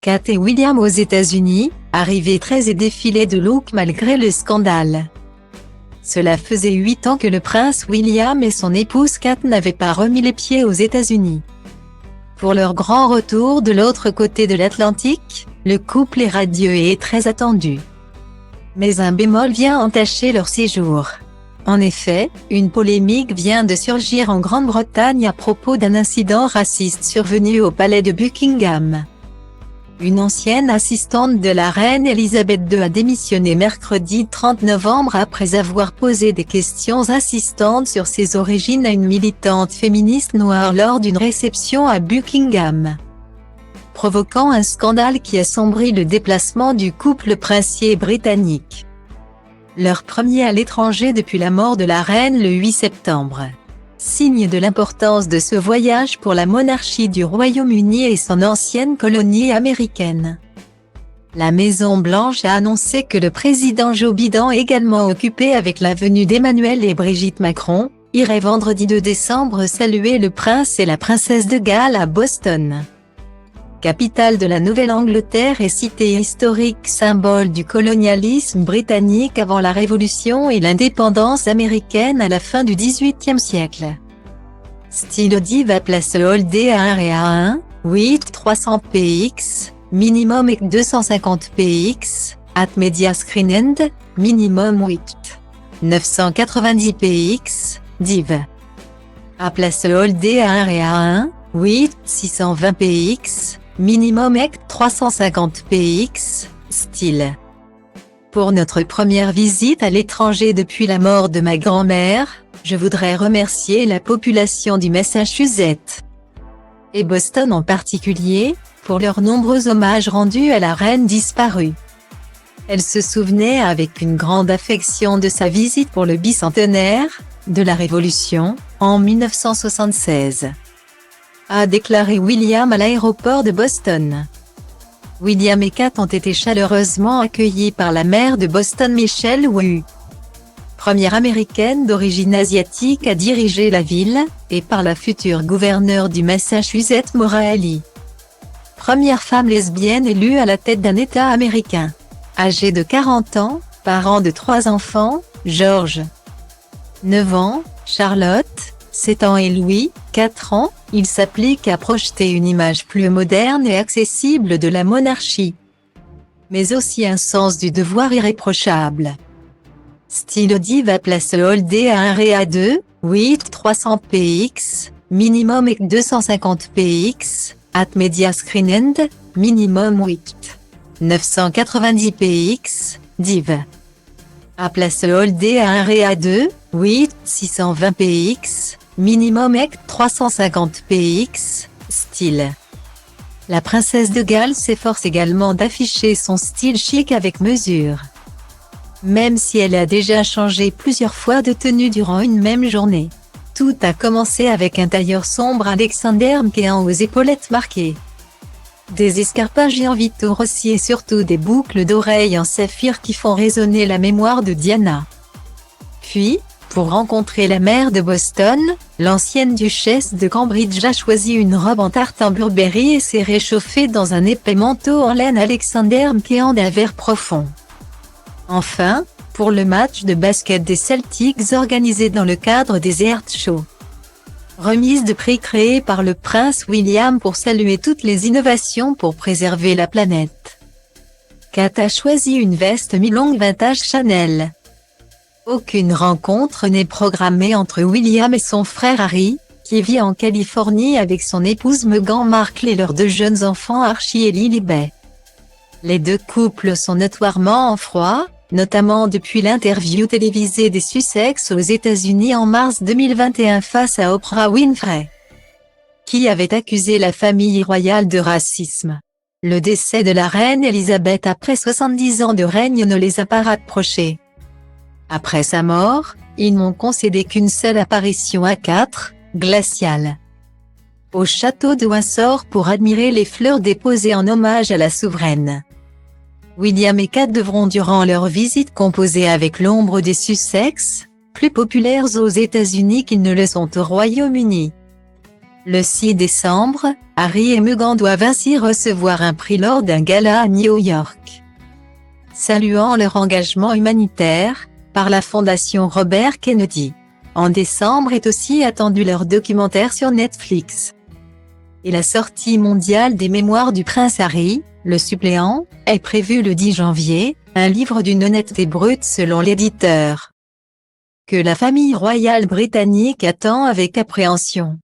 Kate et William aux États-Unis, arrivés très et défilés de look malgré le scandale. Cela faisait 8 ans que le prince William et son épouse Kate n'avaient pas remis les pieds aux États-Unis. Pour leur grand retour de l'autre côté de l'Atlantique, le couple est radieux et très attendu. Mais un bémol vient entacher leur séjour. En effet, une polémique vient de surgir en Grande-Bretagne à propos d'un incident raciste survenu au palais de Buckingham. Une ancienne assistante de la reine Elisabeth II a démissionné mercredi 30 novembre après avoir posé des questions insistantes sur ses origines à une militante féministe noire lors d'une réception à Buckingham, provoquant un scandale qui assombrit le déplacement du couple princier britannique. Leur premier à l'étranger depuis la mort de la reine le 8 septembre. Signe de l'importance de ce voyage pour la monarchie du Royaume-Uni et son ancienne colonie américaine. La Maison-Blanche a annoncé que le président Joe Biden, également occupé avec la venue d'Emmanuel et Brigitte Macron, irait vendredi 2 décembre saluer le prince et la princesse de Galles à Boston, capitale de la Nouvelle-Angleterre et cité historique symbole du colonialisme britannique avant la Révolution et l'indépendance américaine à la fin du XVIIIe siècle. Style Diva Place Holiday A1 et A1, 8 300 px, minimum 250 px, at Media Screen End, minimum 8 990 px, div. À Place Holiday A1 et A1, 8 620 px, minimum 350 px, style. Pour notre première visite à l'étranger depuis la mort de ma grand-mère, je voudrais remercier la population du Massachusetts, et Boston en particulier, pour leurs nombreux hommages rendus à la reine disparue. Elle se souvenait avec une grande affection de sa visite pour le bicentenaire de la Révolution, en 1976. A déclaré William à l'aéroport de Boston. William et Kate ont été chaleureusement accueillis par la maire de Boston Michelle Wu, première américaine d'origine asiatique à diriger la ville, et par la future gouverneure du Massachusetts Maura Healey, première femme lesbienne élue à la tête d'un État américain. Âgée de 40 ans, parent de 3 enfants, George, 9 ans, Charlotte, 7 ans et Louis, 4 ans, il s'applique à projeter une image plus moderne et accessible de la monarchie, mais aussi un sens du devoir irréprochable. Style Diva Place Holiday A1 et A2, 8 300 px, minimum 250 px, at Media Screen End, minimum 8 990 px, div. À Place Holiday A1 et A2, 8 620 px, minimum 350 px, style. La princesse de Galles s'efforce également d'afficher son style chic avec mesure, même si elle a déjà changé plusieurs fois de tenue durant une même journée. Tout a commencé avec un tailleur sombre Alexander McQueen aux épaulettes marquées, des escarpages en Vito Rossi et surtout des boucles d'oreilles en saphir qui font résonner la mémoire de Diana. Puis, pour rencontrer la maire de Boston, l'ancienne duchesse de Cambridge a choisi une robe en tartan Burberry et s'est réchauffée dans un épais manteau en laine Alexander McQueen d'un vert profond. Enfin, pour le match de basket des Celtics organisé dans le cadre des Earth Show, remise de prix créée par le prince William pour saluer toutes les innovations pour préserver la planète. Kate a choisi une veste mi-longue vintage Chanel. Aucune rencontre n'est programmée entre William et son frère Harry, qui vit en Californie avec son épouse Meghan Markle et leurs 2 jeunes enfants Archie et Lilibet. Les 2 couples sont notoirement en froid, notamment depuis l'interview télévisée des Sussex aux États-Unis en mars 2021 face à Oprah Winfrey, qui avait accusé la famille royale de racisme. Le décès de la reine Elisabeth après 70 ans de règne ne les a pas rapprochés. Après sa mort, ils n'ont concédé qu'une seule apparition à 4, glaciale, au château de Windsor pour admirer les fleurs déposées en hommage à la souveraine. William et Kate devront durant leur visite composer avec l'ombre des Sussex, plus populaires aux États-Unis qu'ils ne le sont au Royaume-Uni. Le 6 décembre, Harry et Meghan doivent ainsi recevoir un prix lors d'un gala à New York. Saluant leur engagement humanitaire, par la Fondation Robert Kennedy. En décembre est aussi attendu leur documentaire sur Netflix. Et la sortie mondiale des Mémoires du prince Harry, le suppléant, est prévue le 10 janvier, un livre d'une honnêteté brute selon l'éditeur. Que la famille royale britannique attend avec appréhension.